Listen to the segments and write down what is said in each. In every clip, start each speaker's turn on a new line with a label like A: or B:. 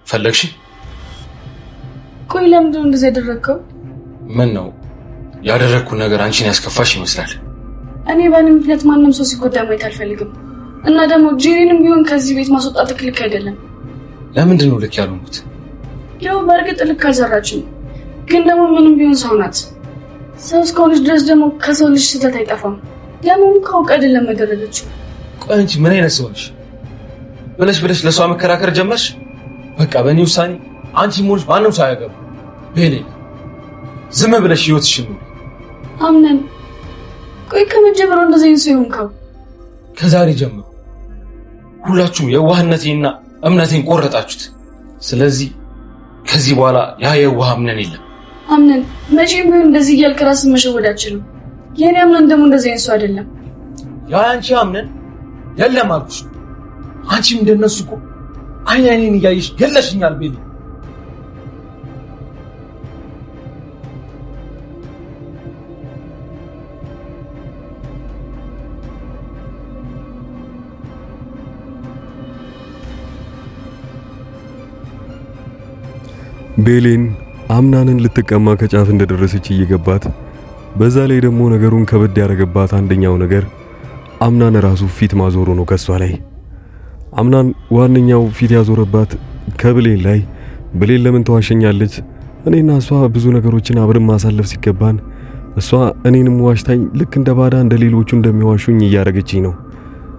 A: ፈለግሽ?
B: ቆይ ለምንድን ነው እንደዚህ ያደረግከው?
A: ምን ነው ያደረግኩት ነገር አንቺን ያስከፋሽ ይመስላል?
B: እኔ በእኔ ምክንያት ማንም ሰው ሲጎዳ ማየት አልፈልግም። እና ደግሞ ጄሪንም ቢሆን ከዚህ ቤት ማስወጣት ልክ አይደለም።
A: ለምንድን ነው ልክ ያልሆንኩት?
B: ያው በእርግጥ ልክ አልሰራችም፣ ግን ደግሞ ምንም ቢሆን ሰው ናት። ሰው እስከሆነች ድረስ ደግሞ ከሰው ልጅ ስህተት አይጠፋም። ደግሞ ካውቅ አይደለም ያደረገችው።
A: ቆይ አንቺ ምን አይነት ሰው ነሽ? ብለሽ ለሷ መከራከር ጀመርሽ? በቃ በእኔ ውሳኔ አንቺ ሞልሽ ማንም ሰው አያገባ። ቤሌ ዝም ብለሽ ህይወትሽን ኑሪ።
B: አምነን ቆይ ከመጀመሪያው እንደዚህ ሰው ይሆንካው?
A: ከዛሬ ጀምሮ ሁላችሁም የዋህነቴንና እምነቴን ቆረጣችሁት። ስለዚህ ከዚህ በኋላ ያ የዋህ አምነን የለም።
B: አምነን መቼም ቢሆን እንደዚህ እያልክ ራስን መሸወድ አትችልም። የኔ አምነን ደግሞ እንደዚህ ሰው አይደለም።
A: ያ አንቺ አምነን የለም አልኩሽ። አንቺም እንደነሱ እኮ አይኔን እያየሽ ገለሽኛል ቤሌ።
C: ቤሌን አምናንን ልትቀማ ከጫፍ እንደደረሰች እየገባት፣ በዛ ላይ ደግሞ ነገሩን ከበድ ያደረገባት አንደኛው ነገር አምናን ራሱ ፊት ማዞሩ ነው ከሷ ላይ። አምናን ዋነኛው ፊት ያዞረባት ከብሌን ላይ። ብሌን ለምን ተዋሸኛለች? እኔና እሷ ብዙ ነገሮችን አብረን ማሳለፍ ሲገባን እሷ እኔንም ዋሽታኝ ልክ እንደ ባዳ እንደ ሌሎቹ እንደሚዋሹኝ እያረገችኝ ነው።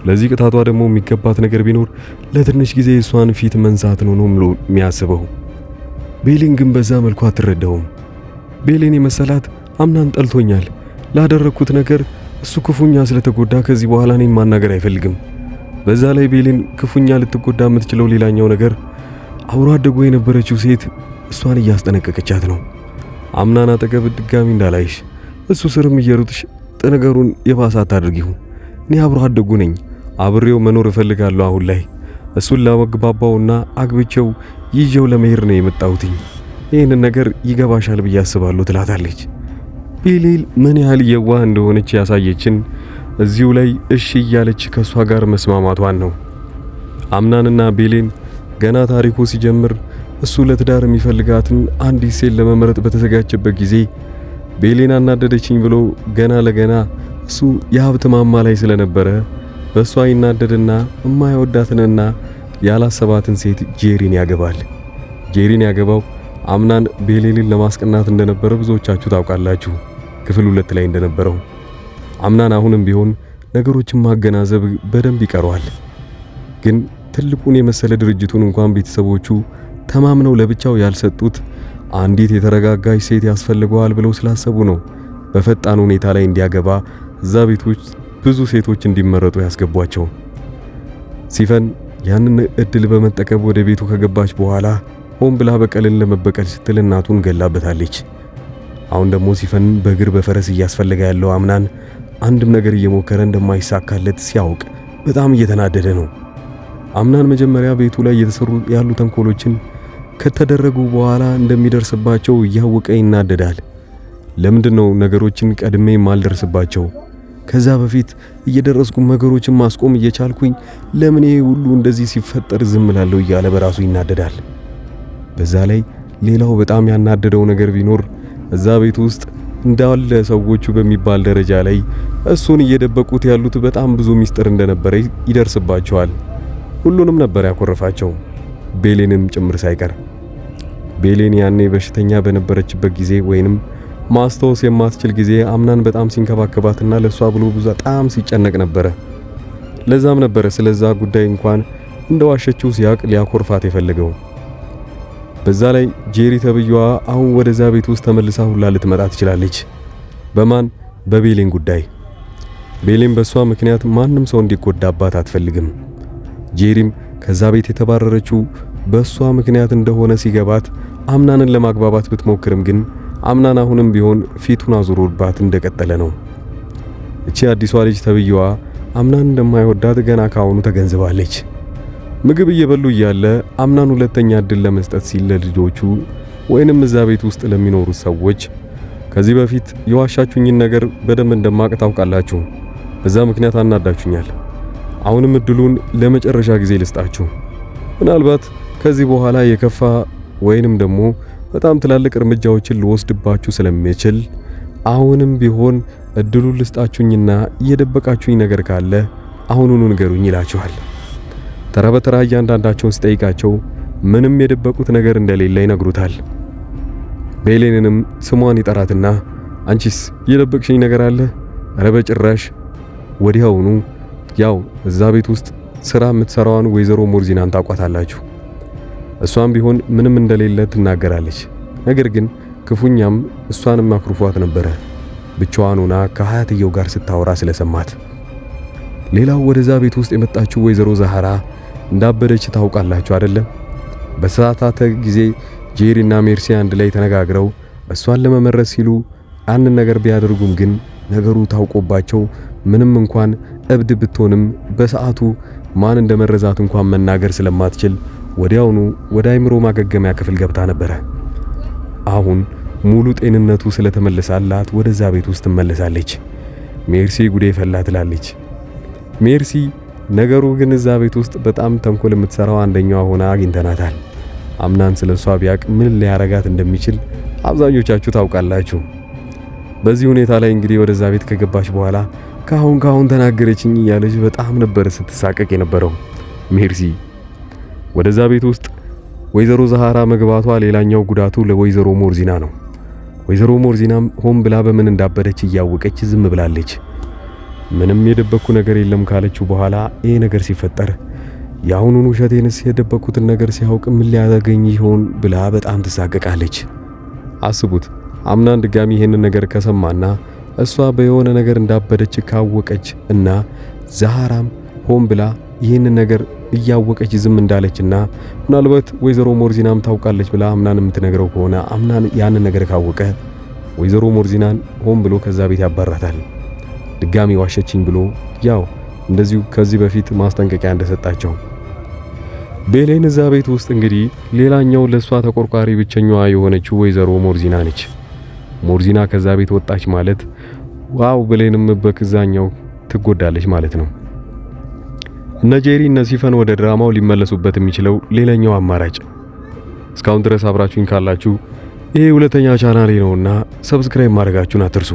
C: ለዚህ ቅጣቷ ደግሞ የሚገባት ነገር ቢኖር ለትንሽ ጊዜ እሷን ፊት መንሳት ነው ብሎ የሚያስበው። ቤሌን ግን በዛ መልኩ አትረዳውም። ቤሌን የመሰላት አምናን ጠልቶኛል፣ ላደረኩት ነገር እሱ ክፉኛ ስለተጎዳ ከዚህ በኋላ እኔን ማናገር አይፈልግም። በዛ ላይ ቤሌን ክፉኛ ልትጎዳ የምትችለው ሌላኛው ነገር አብሮ አደጎ የነበረችው ሴት እሷን እያስጠነቀቀቻት ነው። አምናን አጠገብ ድጋሚ እንዳላይሽ፣ እሱ ስርም እየሩጥሽ ነገሩን የባሰ አታድርጊው። እኔ አብሮ አደጉ ነኝ፣ አብሬው መኖር እፈልጋለሁ። አሁን ላይ እሱን ለመግባባውና አግብቼው ይዤው ለመሄድ ነው የመጣሁትኝ። ይህንን ነገር ይገባሻል ብዬ አስባለሁ ትላታለች። ቤሌል ምን ያህል የዋህ እንደሆነች ያሳየችን እዚሁ ላይ እሺ እያለች ከሷ ጋር መስማማቷን ነው። አምናንና ቤሌን ገና ታሪኩ ሲጀምር እሱ ለትዳር የሚፈልጋትን አንዲት ሴት ለመመረጥ በተዘጋጀበት ጊዜ ቤሌን አናደደችኝ ብሎ ገና ለገና እሱ የሀብት ማማ ላይ ስለነበረ በሷ ይናደድና የማይወዳትንና ያላሰባትን ሴት ጄሪን ያገባል። ጄሪን ያገባው አምናን ቤሌልን ለማስቀናት እንደነበረ ብዙዎቻችሁ ታውቃላችሁ። ክፍል 2 ላይ እንደነበረው አምናን አሁንም ቢሆን ነገሮችን ማገናዘብ በደንብ ይቀረዋል። ግን ትልቁን የመሰለ ድርጅቱን እንኳን ቤተሰቦቹ ተማምነው ለብቻው ያልሰጡት አንዲት የተረጋጋች ሴት ያስፈልገዋል ብለው ስላሰቡ ነው በፈጣን ሁኔታ ላይ እንዲያገባ እዛ ቤቶች ብዙ ሴቶች እንዲመረጡ ያስገቧቸው። ሲፈን ያንን እድል በመጠቀም ወደ ቤቱ ከገባች በኋላ ሆን ብላ በቀልን ለመበቀል ስትል እናቱን ገላበታለች። አሁን ደግሞ ሲፈን በእግር በፈረስ እያስፈለገ ያለው አምናን አንድም ነገር እየሞከረ እንደማይሳካለት ሲያውቅ በጣም እየተናደደ ነው። አምናን መጀመሪያ ቤቱ ላይ እየተሰሩ ያሉ ተንኮሎችን ከተደረጉ በኋላ እንደሚደርስባቸው እያወቀ ይናደዳል። ለምንድነው ነገሮችን ቀድሜ ማልደርስባቸው? ከዛ በፊት እየደረስኩ ነገሮችን ማስቆም እየቻልኩኝ ለምን ይሄ ሁሉ እንደዚህ ሲፈጠር ዝም እላለሁ እያለ በራሱ ይናደዳል። በዛ ላይ ሌላው በጣም ያናደደው ነገር ቢኖር እዛ ቤት ውስጥ እንዳለ ሰዎቹ በሚባል ደረጃ ላይ እሱን እየደበቁት ያሉት በጣም ብዙ ሚስጥር እንደነበረ ይደርስባቸዋል። ሁሉንም ነበር ያኮረፋቸው፣ ቤሌንም ጭምር ሳይቀር። ቤሌን ያኔ በሽተኛ በነበረችበት ጊዜ ወይንም ማስታወስ የማትችል ጊዜ አምናን በጣም ሲንከባከባትና ለሷ ብሎ በጣም ሲጨነቅ ነበረ። ለዛም ነበረ ስለዛ ጉዳይ እንኳን እንደዋሸችው ሲያቅ ሊያኮርፋት የፈለገው። በዛ ላይ ጄሪ ተብየዋ አሁን ወደዛ ቤት ውስጥ ተመልሳ ሁላ ልትመጣ ትችላለች። በማን? በቤሌን ጉዳይ። ቤሌን በሷ ምክንያት ማንም ሰው እንዲጎዳባት አትፈልግም። ጄሪም ከዛ ቤት የተባረረችው በሷ ምክንያት እንደሆነ ሲገባት አምናንን ለማግባባት ብትሞክርም ግን አምናን አሁንም ቢሆን ፊቱን አዙሮባት እንደቀጠለ ነው። እቺ አዲሷ ልጅ ተብየዋ አምናን እንደማይወዳት ገና ካሁኑ ተገንዝባለች። ምግብ እየበሉ እያለ አምናን ሁለተኛ እድል ለመስጠት ሲል ለልጆቹ ወይንም እዛ ቤት ውስጥ ለሚኖሩ ሰዎች ከዚህ በፊት የዋሻችሁኝን ነገር በደንብ እንደማቅ ታውቃላችሁ፣ በዛ ምክንያት አናዳችሁኛል። አሁንም እድሉን ለመጨረሻ ጊዜ ልስጣችሁ። ምናልባት ከዚህ በኋላ የከፋ ወይንም ደግሞ በጣም ትላልቅ እርምጃዎችን ልወስድባችሁ ስለሚችል አሁንም ቢሆን እድሉን ልስጣችሁኝና የደበቃችሁኝ ነገር ካለ አሁኑኑ ንገሩኝ ይላችኋል። ተራ በተራ እያንዳንዳቸውን ሲጠይቃቸው ምንም የደበቁት ነገር እንደሌለ ይነግሩታል። ቤሌንንም ስሟን ይጠራትና አንቺስ የደበቅሽኝ ነገር አለ? ኧረ በጭራሽ። ወዲያውኑ ያው እዛ ቤት ውስጥ ስራ የምትሰራዋን ወይዘሮ ሞርዚናን ታቋታላችሁ። እሷም ቢሆን ምንም እንደሌለ ትናገራለች። ነገር ግን ክፉኛም እሷንም አክሩፏት ነበረ ብቻዋን ሆና ከሀያትየው ጋር ስታወራ ስለሰማት። ሌላው ወደዛ ቤት ውስጥ የመጣችው ወይዘሮ ዛህራ እንዳበደች ታውቃላችሁ አይደለም? በሰዓታት ጊዜ ጄሪና ሜርሲ አንድ ላይ ተነጋግረው እሷን ለመመረስ ሲሉ አንድ ነገር ቢያደርጉም ግን ነገሩ ታውቆባቸው ምንም እንኳን እብድ ብትሆንም በሰዓቱ ማን እንደመረዛት እንኳን መናገር ስለማትችል ወዲያውኑ ወደ አይምሮ ማገገሚያ ክፍል ገብታ ነበረ። አሁን ሙሉ ጤንነቱ ስለተመለሳላት ወደዛ ቤት ውስጥ ትመለሳለች። ሜርሲ ጉዴ ፈላ ትላለች። ሜርሲ ነገሩ ግን እዛ ቤት ውስጥ በጣም ተንኮል የምትሰራው አንደኛዋ ሆና አግኝተናታል። አምናን ስለሷ ቢያቅ ምን ሊያረጋት እንደሚችል አብዛኞቻችሁ ታውቃላችሁ። በዚህ ሁኔታ ላይ እንግዲህ ወደዛ ቤት ከገባች በኋላ ካሁን ተናገረችኝ እያለች በጣም ነበር ስትሳቀቅ የነበረው ሜርሲ። ወደዛ ቤት ውስጥ ወይዘሮ ዛህራ መግባቷ ሌላኛው ጉዳቱ ለወይዘሮ ሞርዚና ነው። ወይዘሮ ሞርዚናም ሆን ብላ በምን እንዳበደች እያወቀች ዝም ብላለች። ምንም የደበኩ ነገር የለም ካለችው በኋላ ይሄ ነገር ሲፈጠር የአሁኑን ውሸቴንስ የደበኩትን ነገር ሲያውቅ ምን ሊያገኝ ይሆን ብላ በጣም ትሳቀቃለች። አስቡት አምናን ድጋሚ ይሄንን ነገር ከሰማና እሷ በየሆነ ነገር እንዳበደች ካወቀች እና ዛህራም ሆን ብላ ይሄንን ነገር እያወቀች ዝም እንዳለችና ምናልባት ወይዘሮ ሞርዚናም ታውቃለች ብላ አምናን የምትነግረው ከሆነ አምናን ያንን ነገር ካወቀ ወይዘሮ ሞርዚናን ሆን ብሎ ከዛ ቤት ያባራታል። ድጋሚ ዋሸችኝ ብሎ ያው እንደዚሁ ከዚህ በፊት ማስጠንቀቂያ እንደሰጣቸው። ቤሌን እዛ ቤት ውስጥ እንግዲህ ሌላኛው ለሷ ተቆርቋሪ ብቸኛዋ የሆነችው ወይዘሮ ሞርዚና ነች። ሞርዚና ከዛ ቤት ወጣች ማለት ዋው ብሌንም በክዛኛው ትጎዳለች ማለት ነው። እነ ጄሪ እነ ሲፈን ወደ ድራማው ሊመለሱበት የሚችለው ሌላኛው አማራጭ። እስካሁን ድረስ አብራችሁኝ ካላችሁ ይሄ ሁለተኛ ቻናሌ ነውና ሰብስክራይብ ማድረጋችሁን አትርሱ።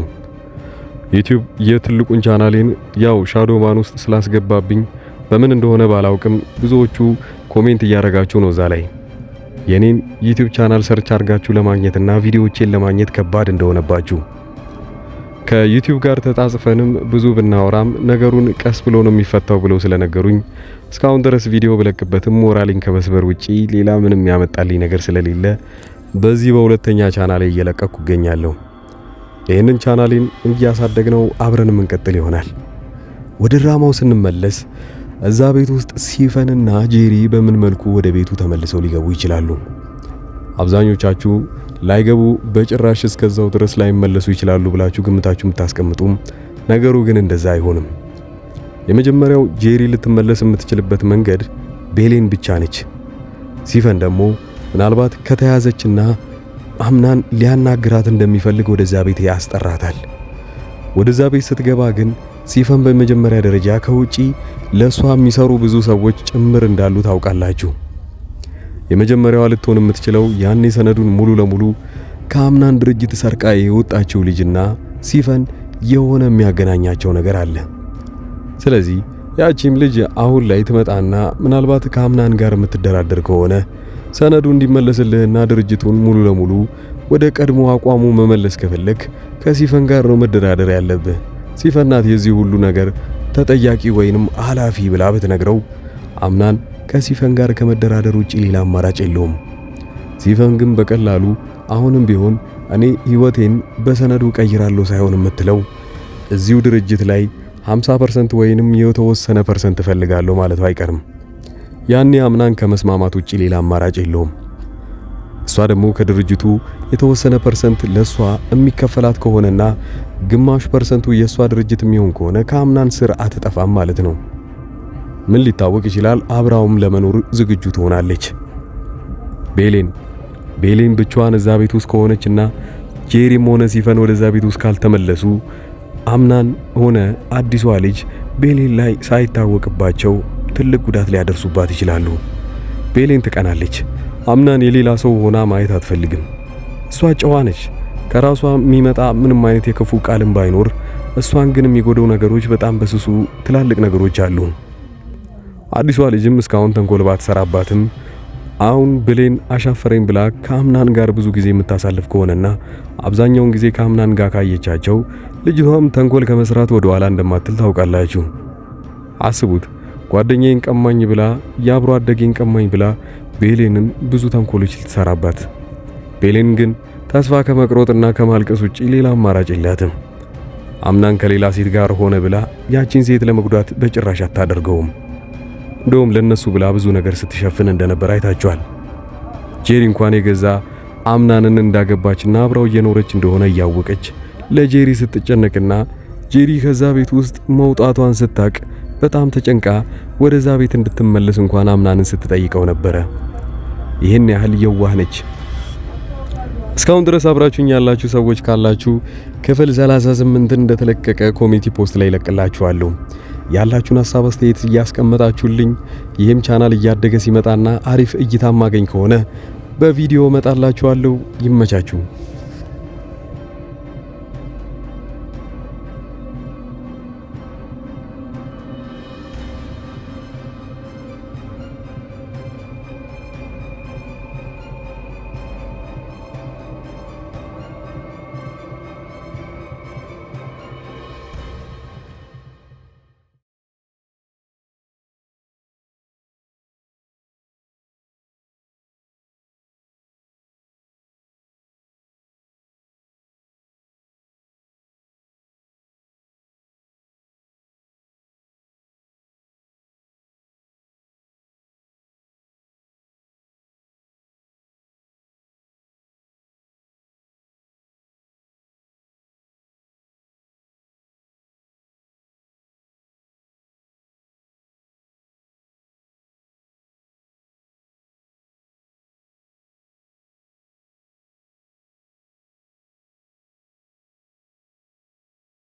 C: ዩቲዩብ የትልቁን ቻናሌን ያው ሻዶማን ውስጥ ስላስገባብኝ በምን እንደሆነ ባላውቅም ብዙዎቹ ኮሜንት እያረጋችሁ ነው። እዛ ላይ የኔን ዩቲዩብ ቻናል ሰርች አርጋችሁ ለማግኘትና ቪዲዮዎቼን ለማግኘት ከባድ እንደሆነባችሁ ከዩቲዩብ ጋር ተጣጽፈንም ብዙ ብናወራም ነገሩን ቀስ ብሎ ነው የሚፈታው ብለው ስለነገሩኝ እስካሁን ድረስ ቪዲዮ ብለቅበትም ሞራሊን ከመስበር ውጪ ሌላ ምንም ያመጣልኝ ነገር ስለሌለ በዚህ በሁለተኛ ቻናሌ እየለቀኩ እገኛለሁ። ይህንን ቻናሌን እያሳደግነው አብረን የምንቀጥል ይሆናል። ወደ ድራማው ስንመለስ እዛ ቤት ውስጥ ሲፈንና ጄሪ በምን መልኩ ወደ ቤቱ ተመልሰው ሊገቡ ይችላሉ? አብዛኞቻችሁ ላይገቡ በጭራሽ እስከዛው ድረስ ላይመለሱ ይችላሉ ብላችሁ ግምታችሁ የምታስቀምጡም፣ ነገሩ ግን እንደዛ አይሆንም። የመጀመሪያው ጄሪ ልትመለስ የምትችልበት መንገድ ቤሌን ብቻ ነች። ሲፈን ደግሞ ምናልባት ከተያዘችና አምናን ሊያናግራት እንደሚፈልግ ወደዛ ቤት ያስጠራታል። ወደዛ ቤት ስትገባ ግን ሲፈን በመጀመሪያ ደረጃ ከውጪ ለሷ የሚሰሩ ብዙ ሰዎች ጭምር እንዳሉ ታውቃላችሁ። የመጀመሪያዋ ልትሆን የምትችለው ያኔ ሰነዱን ሙሉ ለሙሉ ከአምናን ድርጅት ሰርቃ የወጣችው ልጅና ሲፈን የሆነ የሚያገናኛቸው ነገር አለ። ስለዚህ ያቺም ልጅ አሁን ላይ ትመጣና ምናልባት ከአምናን ጋር የምትደራደር ከሆነ ሰነዱ እንዲመለስልህና ድርጅቱን ሙሉ ለሙሉ ወደ ቀድሞ አቋሙ መመለስ ከፈለክ ከሲፈን ጋር ነው መደራደር ያለብህ። ሲፈን ናት የዚህ ሁሉ ነገር ተጠያቂ ወይንም ኃላፊ ብላ ብትነግረው አምናን ከሲፈን ጋር ከመደራደር ውጪ ሌላ አማራጭ የለውም። ሲፈን ግን በቀላሉ አሁንም ቢሆን እኔ ህይወቴን በሰነዱ ቀይራለሁ ሳይሆን የምትለው እዚሁ ድርጅት ላይ 50% ወይንም የተወሰነ % እፈልጋለሁ ማለቱ አይቀርም። ያኔ አምናን ከመስማማት ውጪ ሌላ አማራጭ የለውም። እሷ ደግሞ ከድርጅቱ የተወሰነ % ለሷ የሚከፈላት ከሆነና ግማሽ % የሷ ድርጅት የሚሆን ከሆነ ከአምናን ስር አትጠፋም ማለት ነው። ምን ሊታወቅ ይችላል? አብራውም ለመኖር ዝግጁ ትሆናለች። ቤሌን ብቻዋን እዛ ቤት ውስጥ ከሆነችና ጄሪም ሆነ ሲፈን ወደዛ ቤት ውስጥ ካልተመለሱ አምናን ሆነ አዲሷ ልጅ ቤሌን ላይ ሳይታወቅባቸው ትልቅ ጉዳት ሊያደርሱባት ይችላሉ። ቤሌን ትቀናለች። አምናን የሌላ ሰው ሆና ማየት አትፈልግም። እሷ ጨዋ ነች። ከራሷ የሚመጣ ምንም አይነት የክፉ ቃልም ባይኖር እሷን ግን የሚጎደው ነገሮች በጣም በስሱ ትላልቅ ነገሮች አሉ። አዲሷ ልጅም እስካሁን ተንኮል ባትሰራባትም አሁን ብሌን አሻፈረኝ ብላ ከአምናን ጋር ብዙ ጊዜ የምታሳልፍ ከሆነና አብዛኛውን ጊዜ ከአምናን ጋር ካየቻቸው ልጅቷም ተንኮል ከመስራት ወደ ኋላ እንደማትል ታውቃላችሁ። አስቡት፣ ጓደኛዬን ቀማኝ ብላ ያብሮ አደገኝ ቀማኝ ብላ ቤሌንን ብዙ ተንኮሎች ልትሰራባት። ቤሌን ግን ተስፋ ከመቅሮጥና ከማልቀስ ውጪ ሌላ አማራጭ የላትም። አምናን ከሌላ ሴት ጋር ሆነ ብላ ያቺን ሴት ለመጉዳት በጭራሽ አታደርገውም። እንደውም ለነሱ ብላ ብዙ ነገር ስትሸፍን እንደነበር አይታችኋል። ጄሪ እንኳን የገዛ አምናንን እንዳገባችና አብራው እየኖረች እንደሆነ እያወቀች ለጄሪ ስትጨነቅና ጄሪ ከዛ ቤት ውስጥ መውጣቷን ስታቅ በጣም ተጨንቃ ወደዛ ቤት እንድትመለስ እንኳን አምናንን ስትጠይቀው ነበረ። ይህን ያህል የዋህ ነች። እስካሁን ድረስ አብራችሁኝ ያላችሁ ሰዎች ካላችሁ ክፍል 38 እንደተለቀቀ ኮሚኒቲ ፖስት ላይ ለቅላችኋለሁ። ያላችሁን ሐሳብ አስተያየት እያስቀመጣችሁልኝ ይህም ቻናል እያደገ ሲመጣና አሪፍ እይታ ማገኝ ከሆነ በቪዲዮ መጣላችኋለሁ። ይመቻችሁ።